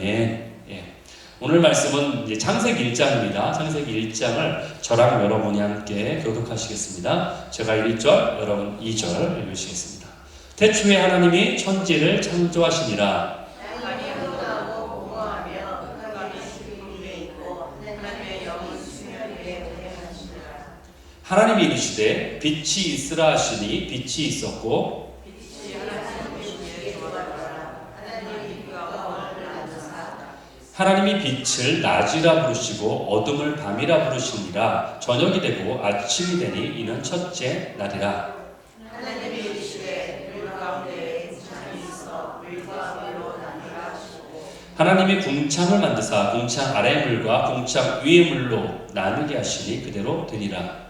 아멘. 예. 오늘 말씀은 이제 창세기 1장입니다. 창세기 1장을 저랑 여러분이 함께 교독하시겠습니다. 제가 1절, 여러분 2절 읽으시겠습니다. 태초에 하나님이 천지를 창조하시니라. 하나님이 이르시되 빛이 있으라 하시니 빛이 있었고 하나님이 빛을 낮이라 부르시고 어둠을 밤이라 부르시니라. 저녁이 되고 아침이 되니 이는 첫째 날이라. 하나님이 이르시되 물 가운데 궁창이 있어 물과 물로 나누라 하시고 하나님이 궁창을 만드사 궁창 아래 물과 궁창 위의 물로 나누게 하시니 그대로 되니라.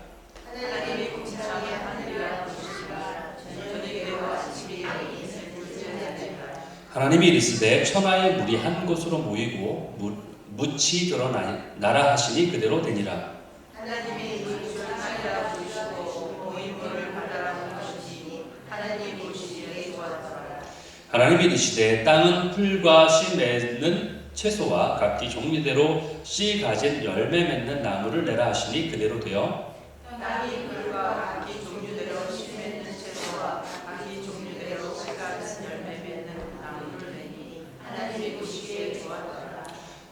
하나님이 궁창에 하늘이라 부르시니라. 저녁이 되고 아침이 되니 이는 둘째 날이라. 하나님이 이르시되 천하의 물이 한 곳으로 모이고 묻이 드러나라 하시니 그대로 되니라. 하나님이 물을 하늘이라 부르시고 모인 물을 바다라 부르시니 하나님 보시기에 좋았더라. 하나님이 이르시되 땅은 풀과 씨 맺는 채소와 각기 종류대로 씨 가진 열매 맺는 나무를 내라 하시니 그대로 되어 땅이 풀과 각기 종류대로 씨 맺는 채소와 각기 종류대로 씨 가진 열매 맺는 나무를 내니 하나님이 보시기에 좋았더라.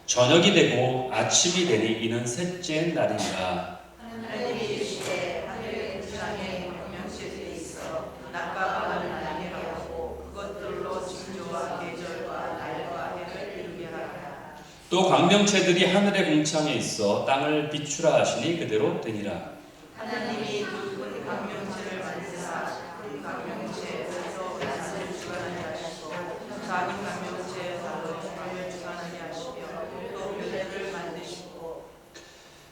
저녁이 되고 아침이 되니 이는 셋째 날이니라. 하나님이 이르시되 하늘의 궁창에 명령체들이 있어 낮과 밤을 나뉘게 하고 그것들로 징조와 계절과 날과 해를 이루게 하라. 또 광명체들이 하늘의 궁창에 있어 땅을 비추라 하시니 그대로 되니라. 하나님이 두 큰 광명체를 만드사 큰 광명체에서 낮을 주관하게 하시고 작은 광명체에서 밤을 주관하게 하시며 또 별들을 만드시고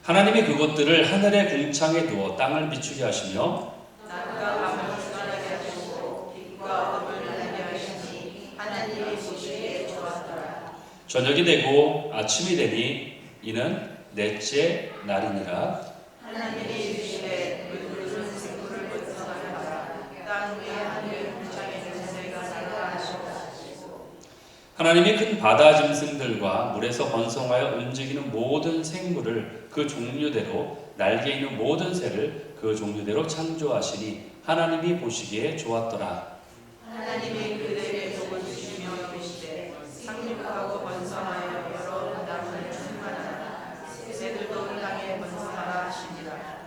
하나님이 그것들을 하늘의 궁창에 두어 땅을 비추게 하시며 낮과 밤을 주관하게 하시고 빛과 어둠을 나누게 하시니 하나님이 보시기에 좋았더라. 저녁이 되고 아침이 되니 이는 넷째 날이니라. 하나님이 이르시되 물들은 생물을 번성하게 하라. 땅 위에 하늘의 궁창에 있는 새가 살아 하시고 하나님이 큰 바다 짐승들과 물에서 번성하여 움직이는 모든 생물을 그 종류대로 날개 있는 모든 새를 그 종류대로 창조하시니 하나님이 보시기에 좋았더라. 하나님이 그들에게 복을 주시며 이르시되 상륙하고 번성하여 여러 땅을 충만하라. 새들도 땅에 번성하라 하시니라.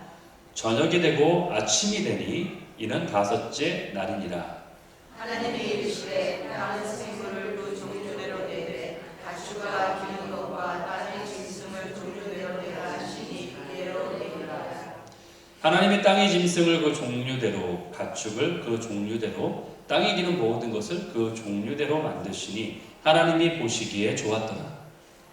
저녁이 되고 아침이 되니 이는 다섯째 날이니라. 하나님이 이르시되 땅은 생물을 그 종류대로 내되 가축과 기는 것과 땅의 짐승을 종류대로 내라 하시니 이대로 되리라. 하나님이 땅의 짐승을 그 종류대로 가축을 그 종류대로 땅에 기는 모든 것을 그 종류대로 만드시니 하나님이 보시기에 좋았더라.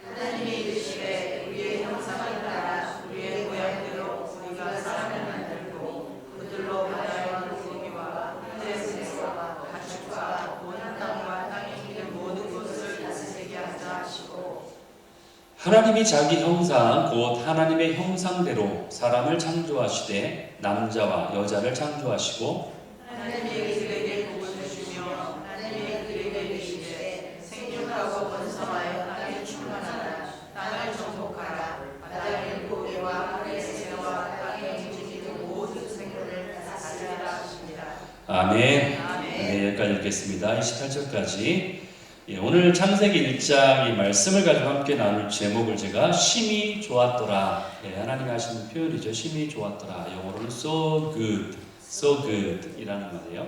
하나님이 이르시되 우리의 형상을 따라 우리의 모양대로 우리가 사람을 만들고 그들로 바다의 물고기와 하늘의 새와 가축과 온 땅과 땅에 기는 모든 것을 다스리게 하자 하시고 하나님이 자기 형상 곧 하나님의 형상대로 사람을 창조하시되 남자와 여자를 창조하시고 하나님이 그에게 복을 주시며 하나님이 그에게 이르시되 생육하고 번성하여 땅에 충만하라. 땅을 정복하라. 바다의 물고기와 하늘의 새와 땅에 움직이는 모든 생물을 다스리라 하시니라. 아멘. 네, 여기까지 읽겠습니다. 28절까지. 예, 오늘 창세기 1장 이 말씀을 가지고 함께 나눌 제목을 제가 심히 좋았더라. 예, 하나님이 하시는 표현이죠. 심히 좋았더라. 영어로는 so good, so good 이라는 말이에요.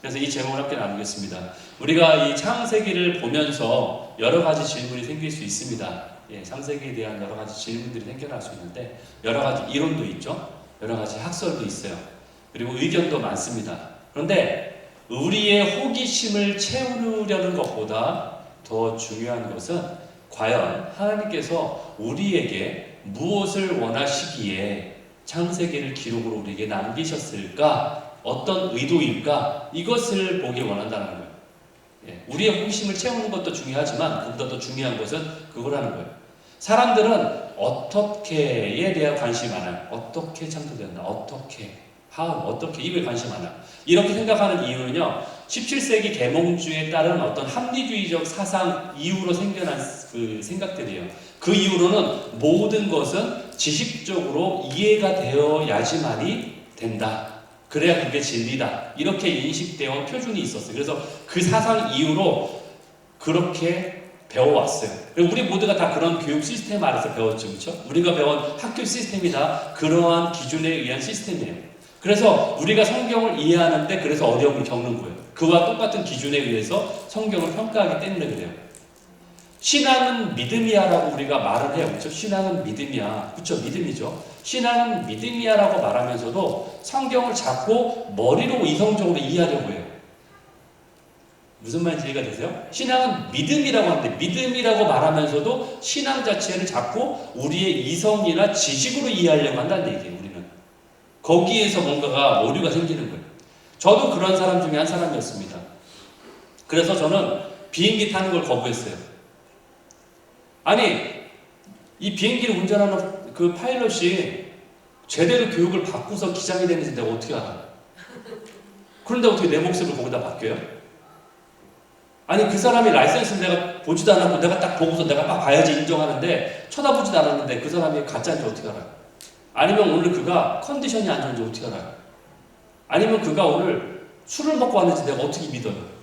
그래서 이 제목을 함께 나누겠습니다. 우리가 이 창세기를 보면서 여러 가지 질문이 생길 수 있습니다. 예, 창세기에 대한 여러 가지 질문들이 생겨날 수 있는데 여러 가지 이론도 있죠. 여러 가지 학설도 있어요. 그리고 의견도 많습니다. 그런데 우리의 호기심을 채우려는 것보다 더 중요한 것은 과연 하나님께서 우리에게 무엇을 원하시기에 창세기를 기록으로 우리에게 남기셨을까? 어떤 의도일까? 이것을 보기 원한다는 거예요. 예, 우리의 호기심을 채우는 것도 중요하지만 그보다 더 중요한 것은 그거라는 거예요. 사람들은 어떻게에 대한 관심이 많아요. 어떻게 창조되었나? 어떻게? 어떻게? 이거에 관심 많아요. 이렇게 생각하는 이유는요. 17세기 계몽주의에 따른 어떤 합리주의적 사상 이후로 생겨난 그 생각들이에요. 그 이후로는 모든 것은 지식적으로 이해가 되어야지만이 된다. 그래야 그게 진리다. 이렇게 인식되어 온 표준이 있었어요. 그래서 그 사상 이후로 그렇게 배워왔어요. 우리 모두가 다 그런 교육 시스템 아래서 배웠죠. 그렇죠? 우리가 배운 학교 시스템이 다 그러한 기준에 의한 시스템이에요. 그래서 우리가 성경을 이해하는데 그래서 어려움을 겪는 거예요. 그와 똑같은 기준에 의해서 성경을 평가하기 때문에 그래요. 신앙은 믿음이야라고 우리가 말을 해요. 그렇죠? 신앙은 믿음이야. 그렇죠? 믿음이죠. 신앙은 믿음이야라고 말하면서도 성경을 자꾸 머리로 이성적으로 이해하려고 해요. 무슨 말인지 이해가 되세요? 신앙은 믿음이라고 하는데 믿음이라고 말하면서도 신앙 자체를 자꾸 우리의 이성이나 지식으로 이해하려고 한다는 얘기예요. 우리는 거기에서 뭔가가 오류가 생기는 거예요. 저도 그런 사람 중에 한 사람이었습니다. 그래서 저는 비행기 타는 걸 거부했어요. 아니, 이 비행기를 운전하는 그 파일럿이 제대로 교육을 받고서 기장이 되는지 내가 어떻게 알아? 그런데 어떻게 내 목숨을 거기다 맡겨요? 아니, 그 사람이 라이센스를 내가 보지도 않았고 내가 딱 보고서 내가 막 봐야지 인정하는데 쳐다보지도 않았는데 그 사람이 가짜인지 어떻게 알아요? 아니면 오늘 그가 컨디션이 안 좋은지 어떻게 알아요? 아니면 그가 오늘 술을 먹고 왔는지 내가 어떻게 믿어요?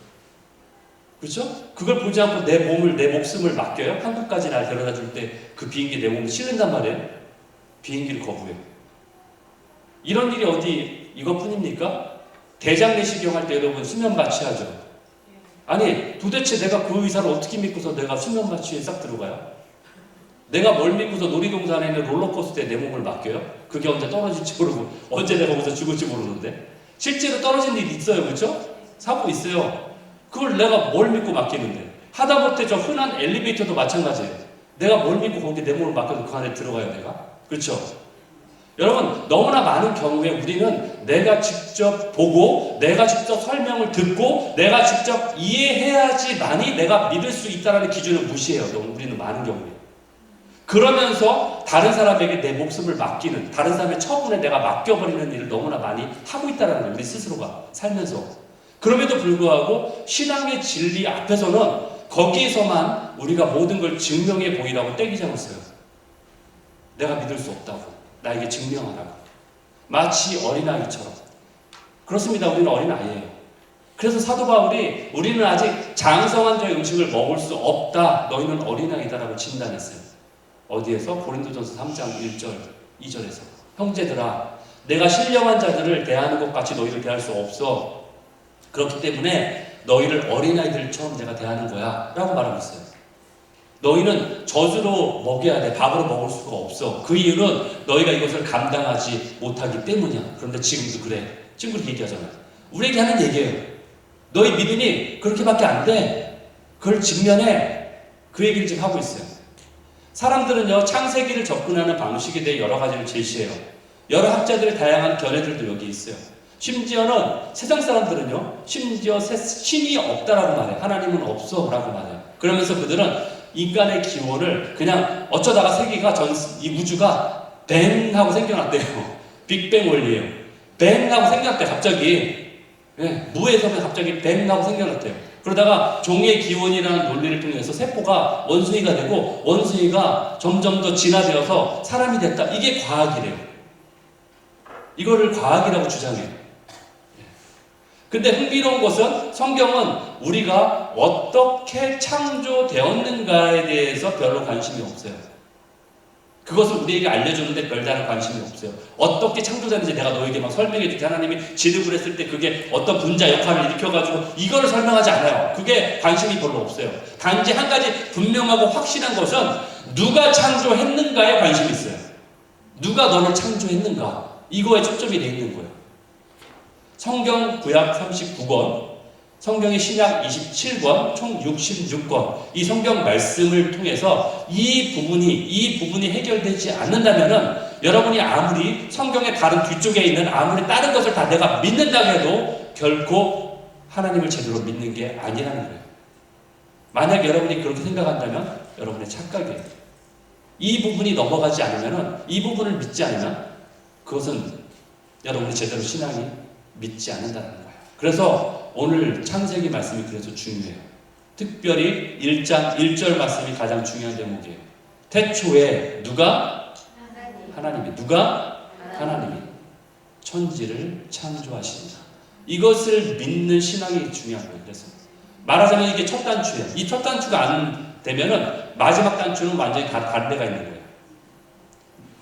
그렇죠? 그걸 보지 않고 내 몸을, 내 목숨을 맡겨요? 한국까지 날 데려다 줄 때 그 비행기 내 몸을 실른단 말이에요? 비행기를 거부해요. 이런 일이 어디 이것뿐입니까? 대장 내시경 할 때 여러분 수면 마취하죠? 아니, 도대체 내가 그 의사를 어떻게 믿고서 내가 수면 마취에 싹 들어가요? 내가 뭘 믿고서 놀이동산에 있는 롤러코스터에 내 몸을 맡겨요? 그게 언제 떨어질지 모르고 언제 내가 거기서 죽을지 모르는데 실제로 떨어진 일이 있어요. 그렇죠? 사고 있어요. 그걸 내가 뭘 믿고 맡기는데 하다못해 저 흔한 엘리베이터도 마찬가지예요. 내가 뭘 믿고 거기 내 몸을 맡겨도 그 안에 들어가요 내가? 그렇죠? 여러분 너무나 많은 경우에 우리는 내가 직접 보고 내가 직접 설명을 듣고 내가 직접 이해해야지만이 내가 믿을 수 있다는 기준을 무시해요. 우리는 많은 경우에. 그러면서 다른 사람에게 내 목숨을 맡기는, 다른 사람의 처분에 내가 맡겨버리는 일을 너무나 많이 하고 있다는 거예요. 우리 스스로가 살면서. 그럼에도 불구하고 신앙의 진리 앞에서는 거기에서만 우리가 모든 걸 증명해 보이라고 떼기장을 써요. 내가 믿을 수 없다고. 나에게 증명하라고. 마치 어린아이처럼. 그렇습니다. 우리는 어린아이예요. 그래서 사도 바울이 우리는 아직 장성한 자의 음식을 먹을 수 없다. 너희는 어린아이다라고 진단했어요. 어디에서? 고린도전서 3장 1절, 2절에서. 형제들아, 내가 신령한 자들을 대하는 것 같이 너희를 대할 수 없어. 그렇기 때문에 너희를 어린아이들처럼 내가 대하는 거야 라고 말하고 있어요. 너희는 젖으로 먹여야 돼. 밥으로 먹을 수가 없어. 그 이유는 너희가 이것을 감당하지 못하기 때문이야. 그런데 지금도 그래. 지금 그렇게 얘기하잖아요. 우리에게 하는 얘기예요. 너희 믿음이 그렇게밖에 안 돼. 그걸 직면해. 그 얘기를 지금 하고 있어요. 사람들은요, 창세기를 접근하는 방식에 대해 여러 가지를 제시해요. 여러 학자들의 다양한 견해들도 여기 있어요. 심지어는 세상 사람들은요, 심지어 신이 없다라고 말해요. 하나님은 없어 라고 말해요. 그러면서 그들은 인간의 기원을 그냥 어쩌다가 세계가 이 우주가 뱅 하고 생겨났대요. 빅뱅 원리예요. 뱅 하고 생겨났대요. 갑자기. 네, 무에서는 갑자기 뱅 하고 생겨났대요. 그러다가 종의 기원이라는 논리를 통해서 세포가 원숭이가 되고 원숭이가 점점 더 진화되어서 사람이 됐다. 이게 과학이래요. 이거를 과학이라고 주장해요. 근데 흥미로운 것은 성경은 우리가 어떻게 창조되었는가에 대해서 별로 관심이 없어요. 그것을 우리에게 알려주는데 별다른 관심이 없어요. 어떻게 창조되는지 내가 너에게 막 설명해 줄게. 하나님이 지득을 했을 때 그게 어떤 분자 역할을 일으켜가지고 이거를 설명하지 않아요. 그게 관심이 별로 없어요. 단지 한 가지 분명하고 확실한 것은 누가 창조했는가에 관심이 있어요. 누가 너를 창조했는가. 이거에 초점이 돼 있는 거예요. 성경 구약 39권, 성경의 신약 27권, 총 66권, 이 성경 말씀을 통해서 이 부분이 해결되지 않는다면은 여러분이 아무리 성경의 다른 뒤쪽에 있는 아무리 다른 것을 다 내가 믿는다고 해도 결코 하나님을 제대로 믿는 게 아니라는 거예요. 만약 여러분이 그렇게 생각한다면 여러분의 착각이에요. 이 부분이 넘어가지 않으면은, 이 부분을 믿지 않으면 그것은 여러분이 제대로 신앙이 믿지 않는다는 거예요. 그래서 오늘 창세기 말씀이 그래서 중요해요. 특별히 1장 1절 말씀이 가장 중요한 대목이에요. 태초에 누가? 하나님이. 누가? 하나님이 천지를 창조하신다. 이것을 믿는 신앙이 중요한 거예요. 그래서 말하자면 이게 첫 단추예요. 이 첫 단추가 안 되면은 마지막 단추는 완전히 반대가 있는 거예요.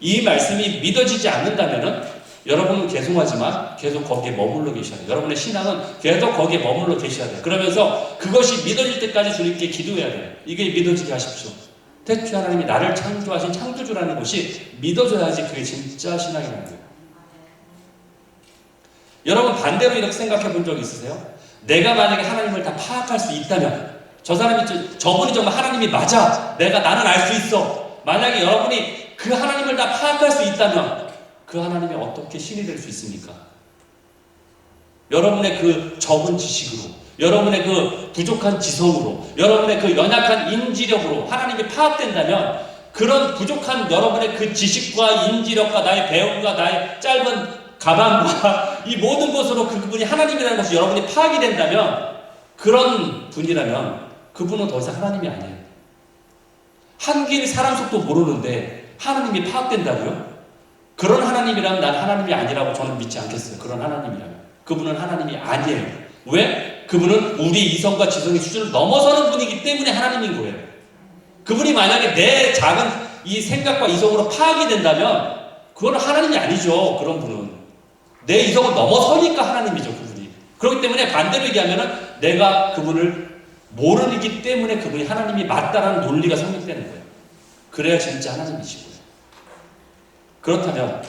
이 말씀이 믿어지지 않는다면은 여러분은 죄송하지만 계속 거기에 머물러 계셔야 돼요. 여러분의 신앙은 계속 거기에 머물러 계셔야 돼요. 그러면서 그것이 믿어질 때까지 주님께 기도해야 돼요. 이게 믿어지게 하십시오. 태초에 하나님이 나를 창조하신 창조주라는 것이 믿어져야지 그게 진짜 신앙이라는 거예요. 여러분 반대로 이렇게 생각해 본 적 있으세요? 내가 만약에 하나님을 다 파악할 수 있다면 저분이 정말 하나님이 맞아. 나는 알 수 있어. 만약에 여러분이 그 하나님을 다 파악할 수 있다면 그 하나님이 어떻게 신이 될 수 있습니까? 여러분의 그 적은 지식으로, 여러분의 그 부족한 지성으로, 여러분의 그 연약한 인지력으로 하나님이 파악된다면 그런 부족한 여러분의 그 지식과 인지력과 나의 배움과 나의 짧은 가방과 이 모든 것으로 그분이 하나님이라는 것이 여러분이 파악이 된다면 그런 분이라면 그분은 더 이상 하나님이 아니에요. 한길 사람 속도 모르는데 하나님이 파악된다고요? 그런 하나님이라면 난 하나님이 아니라고 저는 믿지 않겠어요. 그런 하나님이라면. 그분은 하나님이 아니에요. 왜? 그분은 우리 이성과 지성의 수준을 넘어서는 분이기 때문에 하나님인 거예요. 그분이 만약에 내 작은 이 생각과 이성으로 파악이 된다면 그건 하나님이 아니죠. 그런 분은. 내 이성을 넘어서니까 하나님이죠. 그분이. 그렇기 때문에 반대로 얘기하면은 내가 그분을 모르기 때문에 그분이 하나님이 맞다라는 논리가 성립되는 거예요. 그래야 진짜 하나님이시고요. 그렇다면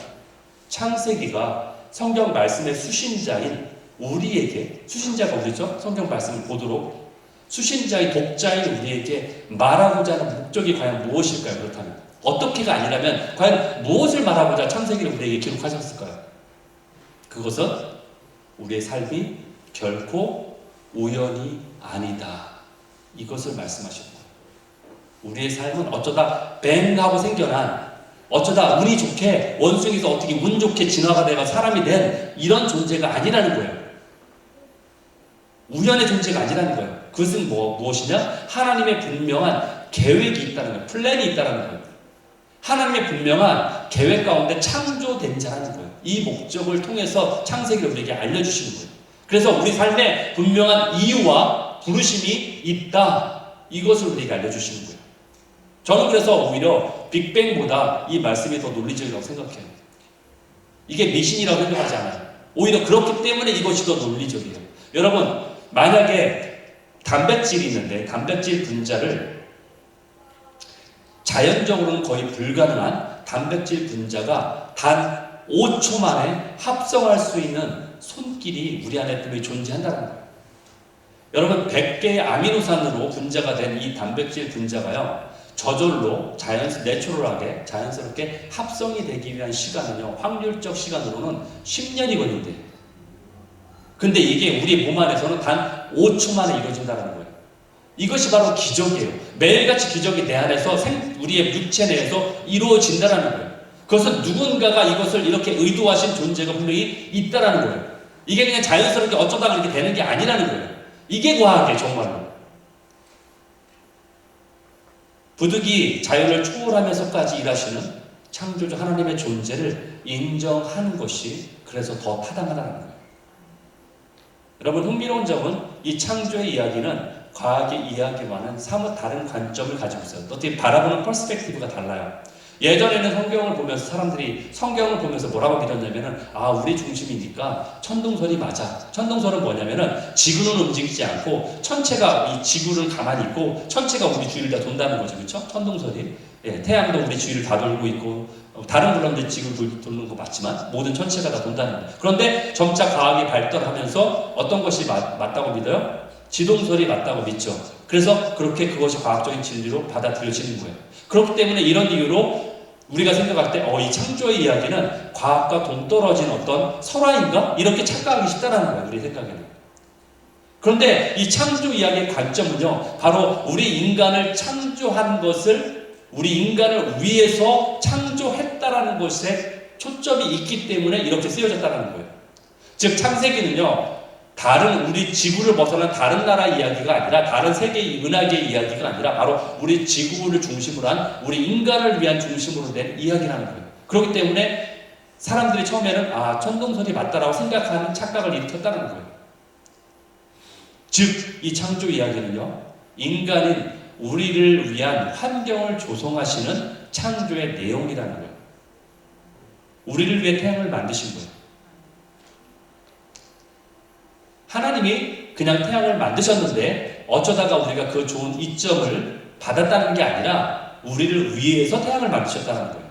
창세기가 성경 말씀의 수신자인 우리에게, 수신자가 우리죠? 성경 말씀을 보도록 수신자의 독자인 우리에게 말하고자 하는 목적이 과연 무엇일까요? 그렇다면 어떻게가 아니라면 과연 무엇을 말하고자 창세기를 우리에게 기록하셨을까요? 그것은 우리의 삶이 결코 우연이 아니다. 이것을 말씀하셨고 우리의 삶은 어쩌다 뱅 하고 생겨난, 어쩌다 운이 좋게 원숭이에서 어떻게 운 좋게 진화가 되어 사람이 된 이런 존재가 아니라는 거예요. 우연의 존재가 아니라는 거예요. 그것은 무엇이냐? 하나님의 분명한 계획이 있다는 거예요. 플랜이 있다는 거예요. 하나님의 분명한 계획 가운데 창조된 자라는 거예요. 이 목적을 통해서 창세기를 우리에게 알려주시는 거예요. 그래서 우리 삶에 분명한 이유와 부르심이 있다. 이것을 우리에게 알려주시는 거예요. 저는 그래서 오히려 빅뱅보다 이 말씀이 더 논리적이라고 생각해요. 이게 미신이라고 생각하지 않아요. 오히려 그렇기 때문에 이것이 더 논리적이에요. 여러분, 만약에 단백질이 있는데 단백질 분자를 자연적으로는 거의 불가능한 단백질 분자가 단 5초 만에 합성할 수 있는 손길이 우리 안에 분명히 존재한다는 거예요. 여러분, 100개의 아미노산으로 분자가 된 이 단백질 분자가요, 저절로 내추럴하게 자연스럽게 합성이 되기 위한 시간은요, 확률적 시간으로는 10년이 걸린대요. 근데 이게 우리 몸 안에서는 단 5초 만에 이루어진다는 거예요. 이것이 바로 기적이에요. 매일같이 기적이 내 안에서 우리의 육체 내에서 이루어진다는 거예요. 그것은 누군가가 이것을 이렇게 의도하신 존재가 분명히 있다는 거예요. 이게 그냥 자연스럽게 어쩌다가 이렇게 되는 게 아니라는 거예요. 이게 과학이에요, 정말로. 부득이 자연을 초월하면서까지 일하시는 창조주 하나님의 존재를 인정하는 것이 그래서 더 타당하다는 거예요. 여러분, 흥미로운 점은 이 창조의 이야기는 과학의 이야기와는 사뭇 다른 관점을 가지고 있어요. 어떻게 바라보는 퍼스펙티브가 달라요. 예전에는 성경을 보면서 사람들이 성경을 보면서 뭐라고 믿었냐면은, 우리 중심이니까 천동설이 맞아. 천동설은 뭐냐면은 지구는 움직이지 않고 천체가 이 지구를 가만히 있고 천체가 우리 주위를 다 돈다는 거죠. 그렇죠? 천동설이. 태양도 우리 주위를 다 돌고 있고 다른 물론들 지구를 도는 거 맞지만 모든 천체가 다 돈다는 거예요. 그런데 점차 과학이 발달하면서 어떤 것이 맞다고 믿어요? 지동설이 맞다고 믿죠. 그래서 그렇게 그것이 과학적인 진리로 받아들여지는 거예요. 그렇기 때문에 이런 이유로 우리가 생각할 때 이 창조의 이야기는 과학과 동떨어진 어떤 설화인가? 이렇게 착각하기 쉽다는 거예요. 우리 생각에는. 그런데 이 창조 이야기의 관점은요, 바로 우리 인간을 창조한 것을, 우리 인간을 위해서 창조했다라는 것에 초점이 있기 때문에 이렇게 쓰여졌다는 거예요. 즉 창세기는요, 다른 우리 지구를 벗어난 다른 나라 이야기가 아니라 다른 세계 은하계 이야기가 아니라 바로 우리 지구를 중심으로 한 우리 인간을 위한 중심으로 된 이야기라는 거예요. 그렇기 때문에 사람들이 처음에는 천동설이 맞다라고 생각하는 착각을 일으켰다는 거예요. 즉, 이 창조 이야기는요, 인간인 우리를 위한 환경을 조성하시는 창조의 내용이라는 거예요. 우리를 위해 태양을 만드신 거예요. 하나님이 그냥 태양을 만드셨는데 어쩌다가 우리가 그 좋은 이점을 받았다는 게 아니라 우리를 위해서 태양을 만드셨다는 거예요.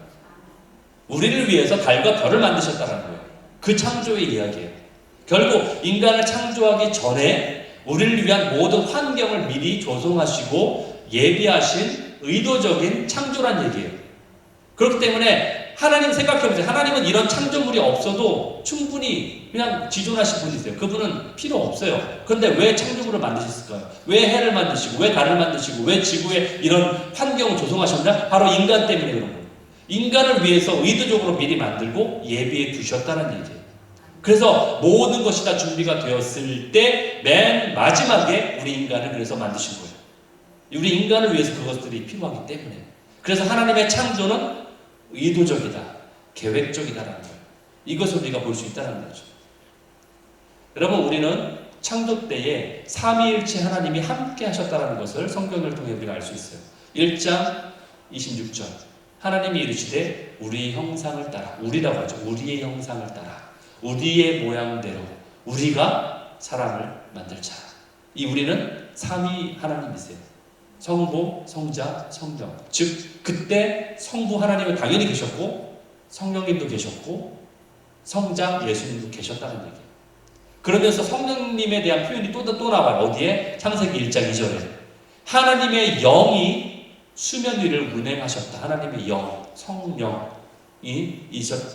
우리를 위해서 달과 별을 만드셨다는 거예요. 그 창조의 이야기예요. 결국 인간을 창조하기 전에 우리를 위한 모든 환경을 미리 조성하시고 예비하신 의도적인 창조란 얘기예요. 그렇기 때문에 하나님 생각해보세요. 하나님은 이런 창조물이 없어도 충분히 그냥 지존하신 분이세요. 그분은 필요 없어요. 그런데 왜 창조물을 만드셨을까요? 왜 해를 만드시고, 왜 달을 만드시고, 왜 지구에 이런 환경을 조성하셨냐? 바로 인간 때문에 그런 거예요. 인간을 위해서 의도적으로 미리 만들고 예비해 두셨다는 얘기예요. 그래서 모든 것이 다 준비가 되었을 때 맨 마지막에 우리 인간을 그래서 만드신 거예요. 우리 인간을 위해서 그것들이 필요하기 때문에. 그래서 하나님의 창조는 의도적이다, 계획적이다라는 거예요. 이것을 우리가 볼 수 있다는 거죠. 여러분, 우리는 창조 때에 삼위일체 하나님이 함께 하셨다는 것을 성경을 통해 우리가 알 수 있어요. 1장 26절 하나님이 이르시되 우리 형상을 따라, 우리라고 하죠. 우리의 형상을 따라 우리의 모양대로 우리가 사람을 만들자. 이 우리는 삼위 하나님이세요. 성부, 성자, 성령. 즉 그때 성부 하나님은 당연히 계셨고 성령님도 계셨고 성자 예수님도 계셨다는 얘기예요. 그러면서 성령님에 대한 표현이 또 나와요. 어디에? 창세기 1장 2절에 하나님의 영이 수면 위를 운행하셨다. 하나님의 영, 성령이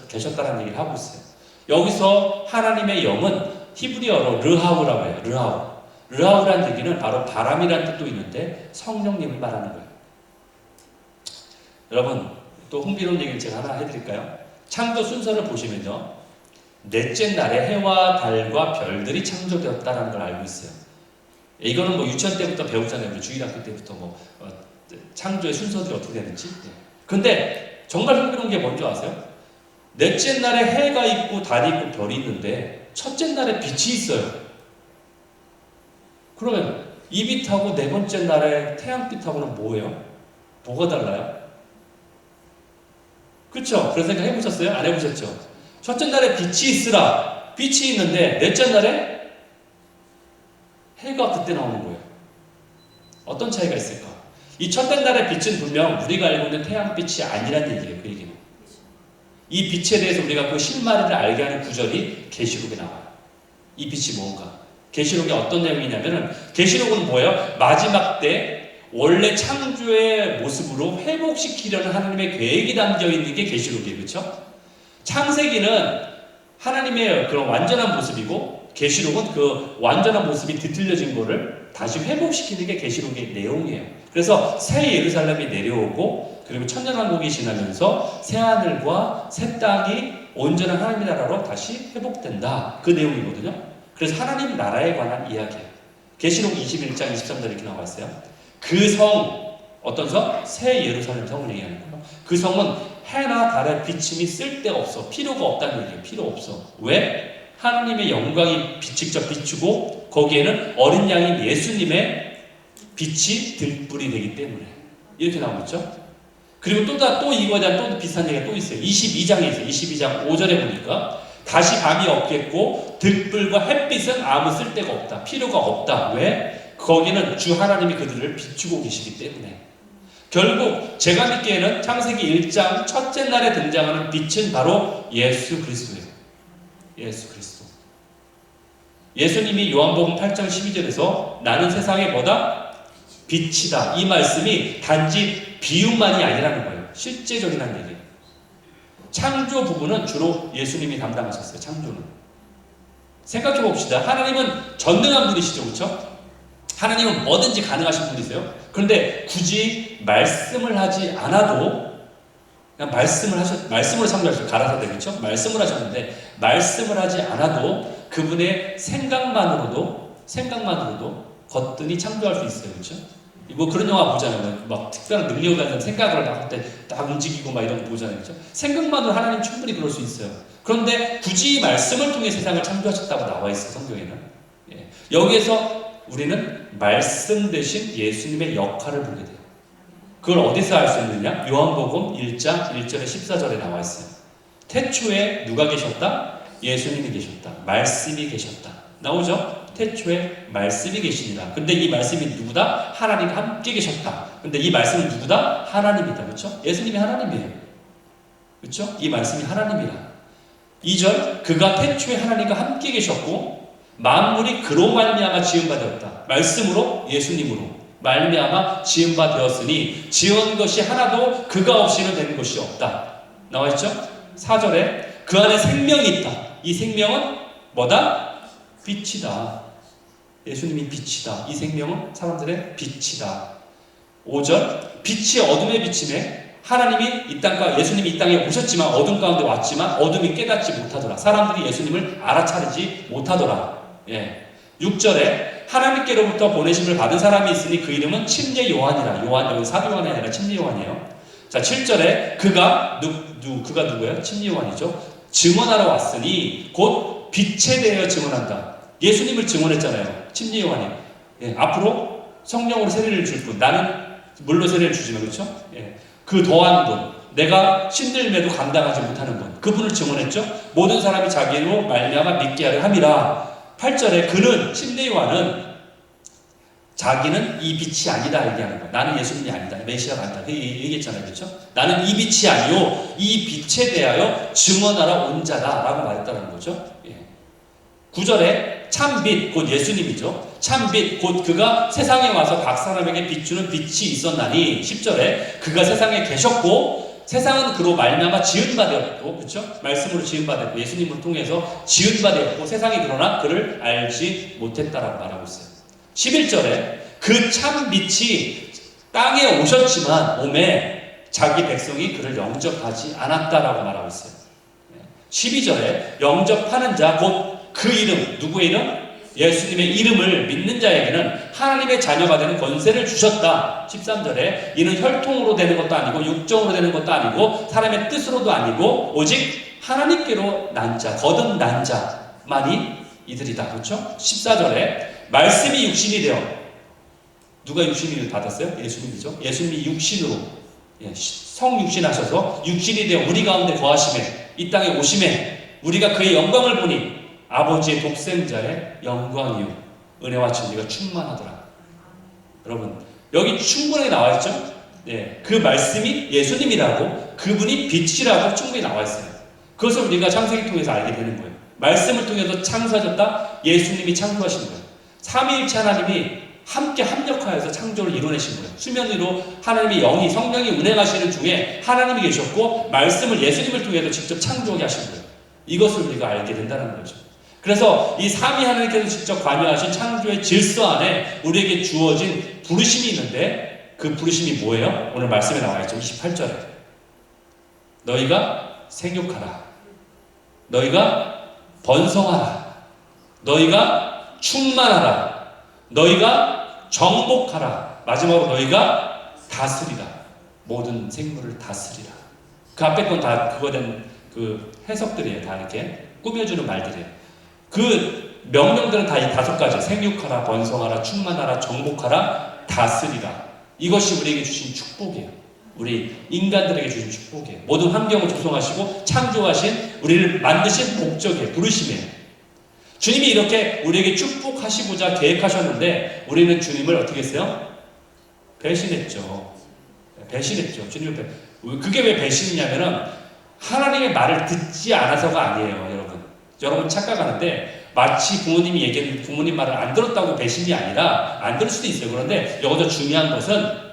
계셨다는 얘기를 하고 있어요. 여기서 하나님의 영은 히브리어로 르하우라고 해요. 르하우. 르하우라는 얘기는 바로 바람이라는 뜻도 있는데 성령님을 말하는 거예요. 여러분, 또 흥미로운 얘기를 제가 하나 해드릴까요? 창조 순서를 보시면요, 넷째 날에 해와 달과 별들이 창조되었다는 걸 알고 있어요. 이거는 뭐 유치원 때부터 배우잖아요. 우리 주일학교 때부터 창조의 순서들이 어떻게 되는지. 근데 정말 흥미로운 게 뭔지 아세요? 넷째 날에 해가 있고 달이 있고 별이 있는데 첫째 날에 빛이 있어요. 그러면 이 빛하고 네 번째 날에 태양빛하고는 뭐예요? 뭐가 달라요? 그렇죠? 그런 생각 해보셨어요? 안 해보셨죠? 첫째 날에 빛이 있으라. 빛이 있는데 넷째 날에 해가 그때 나오는 거예요. 어떤 차이가 있을까? 이 첫째 날의 빛은 분명 우리가 알고 있는 태양빛이 아니란 얘기예요. 그 얘기는. 이 빛에 대해서 우리가 그 실마리를 알게 하는 구절이 계시록에 나와요. 이 빛이 뭔가? 계시록에 어떤 내용이냐면은, 계시록은 뭐예요? 마지막 때 원래 창조의 모습으로 회복시키려는 하나님의 계획이 담겨 있는 게 계시록이에요. 그렇죠? 창세기는 하나님의 그런 완전한 모습이고 계시록은 그 완전한 모습이 뒤틀려진 거를 다시 회복시키는 게 계시록의 내용이에요. 그래서 새 예루살렘이 내려오고 그리고 천년왕국이 지나면서 새 하늘과 새 땅이 온전한 하나님의 나라로 다시 회복된다. 그 내용이거든요. 그래서 하나님 나라에 관한 이야기예요. 계시록 21장 23절 이렇게 나와 있어요. 그 성, 어떤 성? 새 예루살렘 성을 얘기하는 거예요. 그 성은 해나 달의 비침이 쓸데없어. 필요가 없다는 얘기예요. 필요 없어. 왜? 하나님의 영광이 직접 비추고 거기에는 어린 양인 예수님의 빛이 들불이 되기 때문에 이렇게 나오고 있죠. 그리고 또 이거에 대한 또 비슷한 얘기가 또 있어요. 22장에 있어요. 22장 5절에 보니까 다시 밤이 없겠고 들불과 햇빛은 아무 쓸데가 없다. 필요가 없다. 왜? 거기는 주 하나님이 그들을 비추고 계시기 때문에. 결국 제가 믿기에는 창세기 1장 첫째 날에 등장하는 빛은 바로 예수 그리스도예요. 예수 그리스도. 예수님이 요한복음 8장 12절에서 나는 세상의 뭐다? 빛이다. 이 말씀이 단지 비유만이 아니라는 거예요. 실제적이라는 얘기예요. 창조 부분은 주로 예수님이 담당하셨어요. 창조는. 생각해 봅시다. 하나님은 전능한 분이시죠. 그렇죠? 하나님은 뭐든지 가능하신 분이세요. 그런데 굳이 말씀을 하지 않아도 그냥 말씀을 참조하셨어요. 가라사대. 그렇죠? 말씀을 하셨는데 말씀을 하지 않아도 그분의 생각만으로도 거뜬히 창조할 수 있어요. 그렇죠? 뭐 그런 영화 보잖아요. 막 특별한 능력을 가진 생각을 할 때 딱 움직이고 막 이런 거 보잖아요. 그렇죠? 생각만으로 하나님 충분히 그럴 수 있어요. 그런데 굳이 말씀을 통해 세상을 창조하셨다고 나와 있어요. 성경에는. 예. 여기에서 우리는 말씀 대신 예수님의 역할을 보게 돼요. 그걸 어디서 알 수 있느냐? 요한복음 1장 1절에 14절에 나와 있어요. 태초에 누가 계셨다? 예수님이 계셨다. 말씀이 계셨다. 나오죠? 태초에 말씀이 계시니라. 근데 이 말씀이 누구다? 하나님과 함께 계셨다. 근데 이 말씀은 누구다? 하나님이다. 그렇죠? 예수님이 하나님이에요. 그렇죠? 이 말씀이 하나님이라. 2절, 그가 태초에 하나님과 함께 계셨고 만물이 그로 말미암아 지은 바 되었다. 말씀으로, 예수님으로 말미암아 지은 바 되었으니 지은 것이 하나도 그가 없이는 된 것이 없다. 나와 있죠? 4절에 그 안에 생명이 있다. 이 생명은 뭐다? 빛이다. 예수님이 빛이다. 이 생명은 사람들의 빛이다. 5절 빛이 어둠에 비치네. 하나님이 이 땅과 예수님이 이 땅에 오셨지만 어둠 가운데 왔지만 어둠이 깨닫지 못하더라. 사람들이 예수님을 알아차리지 못하더라. 예. 6절에 하나님께로부터 보내심을 받은 사람이 있으니 그 이름은 침례 요한이라. 요한, 사도 요한이 아니라 침례 요한이에요. 자, 7절에 그가 그가 누구예요? 침례 요한이죠. 증언하러 왔으니 곧 빛에 대하여 증언한다. 예수님을 증언했잖아요. 침례 요한이. 예, 앞으로 성령으로 세례를 줄 분. 나는 물로 세례를 주지만, 그렇죠? 예, 그 더한 분. 내가 신들매도 감당하지 못하는 분. 그분을 증언했죠. 모든 사람이 자기로 말미암아 믿게 하려 함이라. 8절에 그는, 침례 요한은 자기는 이 빛이 아니다 얘기하는 거야. 나는 예수님이 아니다. 메시아가 아니다. 얘기했잖아요. 그렇죠? 나는 이 빛이 아니요 이 빛에 대하여 증언하러 온 자다 라고 말했다는 거죠. 예. 9절에 참빛 곧 예수님이죠. 참빛 곧 그가 세상에 와서 각 사람에게 비추는 빛이 있었나니 10절에 그가 세상에 계셨고 세상은 그로 말미암아 지은 바 되었고 그렇죠? 말씀으로 지은 바 되었고 예수님을 통해서 지은 바 되었고 세상이 그러나 그를 알지 못했다라고 말하고 있어요. 11절에 그 참빛이 땅에 오셨지만 오매 자기 백성이 그를 영접하지 않았다라고 말하고 있어요. 12절에 영접하는 자 곧 그 이름, 누구의 이름? 예수님의 이름을 믿는 자에게는 하나님의 자녀가 되는 권세를 주셨다. 13절에 이는 혈통으로 되는 것도 아니고 육정으로 되는 것도 아니고 사람의 뜻으로도 아니고 오직 하나님께로 난 자, 거듭 난 자만이 이들이다. 그렇죠? 14절에 말씀이 육신이 되어 누가 육신을 받았어요? 예수님이죠. 예수님이 육신으로 성육신하셔서 육신이 되어 우리 가운데 거하심에 이 땅에 오심에 우리가 그의 영광을 보니 아버지의 독생자의 영광이요 은혜와 진리가 충만하더라. 여러분 여기 충분하게 나와 있죠? 네, 그 말씀이 예수님이라고 그분이 빛이라고 충분히 나와 있어요. 그것을 우리가 창세기 통해서 알게 되는 거예요. 말씀을 통해서 창조하셨다. 예수님이 창조하신 거예요. 삼위일체 하나님이 함께 합력하여서 창조를 이뤄내신 거예요. 수면 위로 하나님의 영이 성령이 운행하시는 중에 하나님이 계셨고 말씀을 예수님을 통해서 직접 창조하게 하신 거예요. 이것을 우리가 알게 된다는 거죠. 그래서 이 삼위 하나님께서 직접 관여하신 창조의 질서 안에 우리에게 주어진 부르심이 있는데 그 부르심이 뭐예요? 오늘 말씀에 나와 있죠. 28절에 너희가 생육하라. 너희가 번성하라. 너희가 충만하라. 너희가 정복하라. 마지막으로 너희가 다스리라. 모든 생물을 다스리라. 그 앞에 건 다 그거 된 그 해석들이에요. 다 이렇게 꾸며주는 말들이에요. 그 명령들은 다 이 5가지. 생육하라, 번성하라, 충만하라, 정복하라, 다스리라. 이것이 우리에게 주신 축복이에요. 우리 인간들에게 주신 축복이에요. 모든 환경을 조성하시고 창조하신 우리를 만드신 목적이에요. 부르심이에요. 주님이 이렇게 우리에게 축복하시고자 계획하셨는데 우리는 주님을 어떻게 했어요? 배신했죠. 배신했죠. 주님을 그게 왜 배신이냐면은 하나님의 말을 듣지 않아서가 아니에요. 여러분 착각하는데 마치 부모님이 얘기하는 부모님 말을 안 들었다고 배신이 아니라 안 들을 수도 있어요. 그런데 여기서 중요한 것은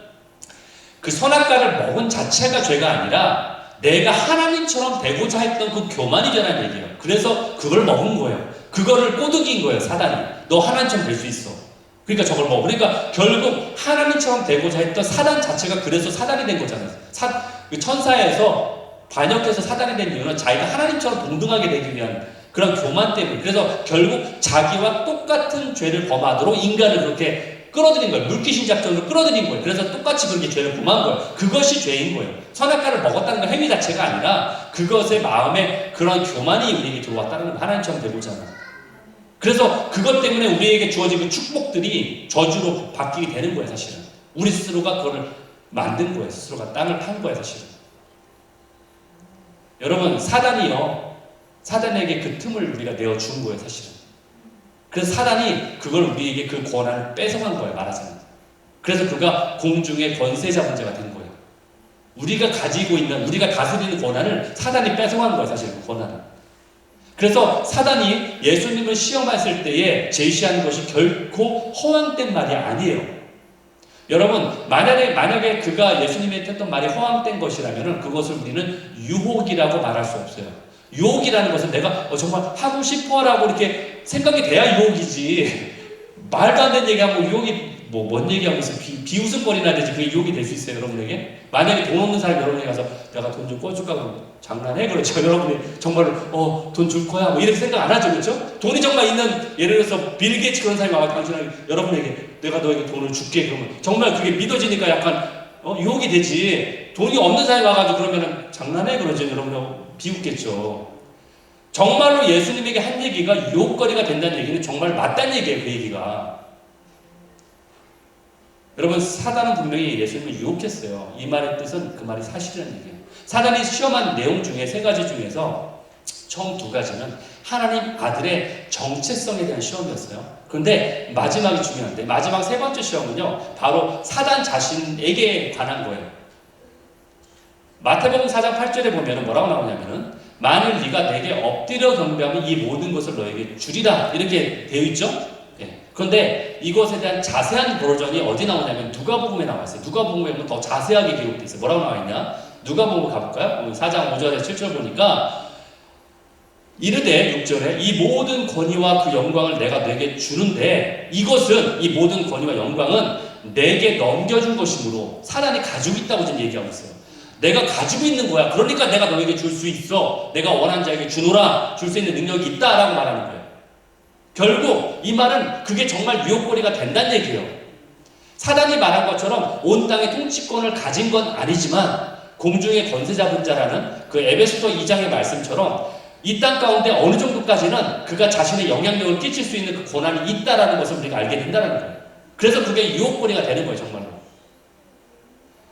그 선악과를 먹은 자체가 죄가 아니라 내가 하나님처럼 되고자 했던 그 교만이라는 얘기예요. 그래서 그걸 먹은 거예요. 그거를 꼬드긴 거예요. 사단이. 너 하나님처럼 될 수 있어. 그러니까 저걸 먹어. 그러니까 결국 하나님처럼 되고자 했던 사단 자체가 그래서 사단이 된 거잖아요. 천사에서 반역해서 사단이 된 이유는 자기가 하나님처럼 동등하게 되기 위한 그런 교만 때문에. 그래서 결국 자기와 똑같은 죄를 범하도록 인간을 그렇게 끌어들인 거예요. 물귀신작전으로 끌어들인 거예요. 그래서 똑같이 그렇게 죄를 범한 거예요. 그것이 죄인 거예요. 선악과를 먹었다는 건 행위 자체가 아니라 그것의 마음에 그런 교만이 우리에게 들어왔다는 건 하나님처럼 되고잖아. 그래서 그것 때문에 우리에게 주어진 그 축복들이 저주로 바뀌게 되는 거예요, 사실은. 우리 스스로가 그걸 만든 거예요. 스스로가 땅을 판 거예요, 사실은. 여러분, 사단에게 그 틈을 우리가 내어준 거예요, 사실은. 그래서 사단이 그걸 우리에게 그 권한을 뺏어간 거예요, 말하자면. 그래서 그가 공중의 권세 잡은 자가 된 거예요. 우리가 가지고 있는, 우리가 다스리는 권한을 사단이 뺏어간 거예요, 사실 그 권한을. 그래서 사단이 예수님을 시험했을 때에 제시한 것이 결코 허황된 말이 아니에요. 여러분, 만약에 그가 예수님한테 했던 말이 허황된 것이라면 그것을 우리는 유혹이라고 말할 수 없어요. 유혹이라는 것은 내가 정말 하고 싶어라고 이렇게 생각이 돼야 유혹이지. 말도 안 되는 얘기하고 유혹이 뭔 얘기하고 있어. 비웃음거리나 되지. 그게 유혹이 될 수 있어요, 여러분에게. 만약에 돈 없는 사람이 여러분에게 가서 내가 돈 좀 꿔줄까? 그러면 장난해? 그렇죠. 여러분이 정말로 돈 줄 거야? 뭐 이렇게 생각 안 하죠, 그렇죠? 돈이 정말 있는, 예를 들어서 빌 게이츠 그런 사람이 와서 당신에게, 여러분에게 내가 너에게 돈을 줄게. 그러면 정말 그게 믿어지니까 약간 유혹이 되지. 돈이 없는 사람이 와가지고 그러면은 장난해? 그러죠. 여러분 비웃겠죠. 정말로 예수님에게 한 얘기가 유혹거리가 된다는 얘기는 정말 맞다는 얘기예요, 그 얘기가. 여러분, 사단은 분명히 예수님을 유혹했어요. 이 말의 뜻은 그 말이 사실이라는 얘기예요. 사단이 시험한 내용 중에 3가지 중에서 처음 2가지는 하나님 아들의 정체성에 대한 시험이었어요. 그런데 마지막이 중요한데, 마지막 3번째 시험은요, 바로 사단 자신에게 관한 거예요. 마태복음 4장 8절에 보면 뭐라고 나오냐면은, 만일 네가 내게 엎드려 경배하면 이 모든 것을 너에게 주리라, 이렇게 되어 있죠. 그런데 이것에 대한 자세한 버전이 어디 나오냐면 누가복음에 나와 있어요. 누가복음에 보면 더 자세하게 기록되어 있어요. 뭐라고 나와 있냐? 누가복음 가볼까요? 4장 5절에 7절 보니까 이르되 6절에 이 모든 권위와 그 영광을 내가 내게 주는데 이것은, 이 모든 권위와 영광은 내게 넘겨준 것이므로, 사단이 가지고 있다고 지금 얘기하고 있어요. 내가 가지고 있는 거야. 그러니까 내가 너에게 줄 수 있어. 내가 원하는 자에게 주노라. 줄 수 있는 능력이 있다라고 말하는 거예요. 결국 이 말은 그게 정말 유혹거리가 된다는 얘기예요. 사단이 말한 것처럼 온 땅의 통치권을 가진 건 아니지만 공중의 권세 잡은 자라는 그 에베소서 2장의 말씀처럼 이 땅 가운데 어느 정도까지는 그가 자신의 영향력을 끼칠 수 있는 그 권한이 있다라는 것을 우리가 알게 된다는 거예요. 그래서 그게 유혹거리가 되는 거예요, 정말로.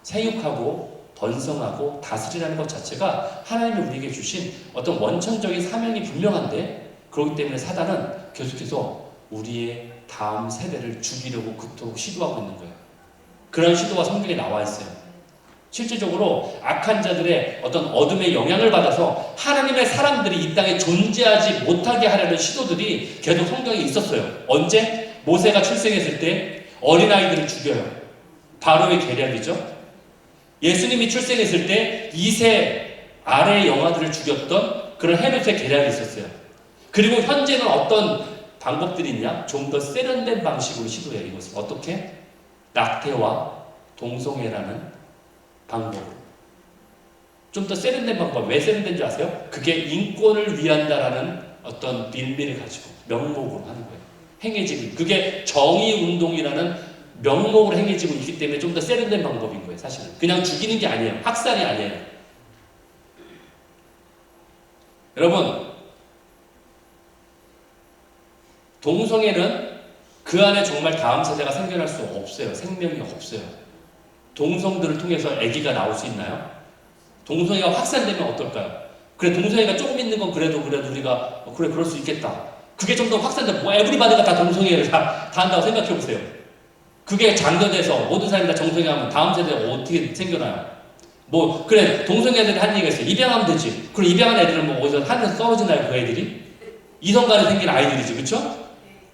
생육하고 번성하고 다스리라는 것 자체가 하나님이 우리에게 주신 어떤 원천적인 사명이 분명한데, 그렇기 때문에 사단은 계속해서 우리의 다음 세대를 죽이려고 그토록 시도하고 있는 거예요. 그런 시도가 성경에 나와 있어요. 실질적으로 악한 자들의 어떤 어둠의 영향을 받아서 하나님의 사람들이 이 땅에 존재하지 못하게 하려는 시도들이 계속 성경에 있었어요. 언제? 모세가 출생했을 때 어린아이들을 죽여요. 바로의 계략이죠. 예수님이 출생했을 때 2세 아래의 영아들을 죽였던 그런 헤롯의 계략이 있었어요. 그리고 현재는 어떤 방법들이 있냐? 좀 더 세련된 방식으로 시도해요. 이것을 어떻게? 낙태와 동성애라는 방법으로. 좀 더 세련된 방법. 왜 세련된 줄 아세요? 그게 인권을 위한다라는 어떤 빌미를 가지고 명목으로 하는 거예요. 행해지고, 그게 정의운동이라는 명목으로 행해지고 있기 때문에 좀 더 세련된 방법인 거예요, 사실은. 그냥 죽이는 게 아니에요. 학살이 아니에요. 여러분, 동성애는 그 안에 정말 다음 세대가 생겨날 수 없어요. 생명이 없어요. 동성들을 통해서 아기가 나올 수 있나요? 동성애가 확산되면 어떨까요? 그래, 동성애가 조금 있는 건 그래도 우리가 그래, 그럴 수 있겠다. 그게 좀 더 확산돼. 에브리바디가 다 동성애를 다 한다고 생각해 보세요. 그게 장려돼서 모든 사람이 다 정성애하면 다음 세대가 어떻게 생겨나요? 그래, 동성애들이 한 얘기가 있어요. 입양하면 되지. 그럼 입양한 애들은 어디서 하늘에서 떨어지나요, 그 애들이? 이성간에 생긴 아이들이지, 그쵸?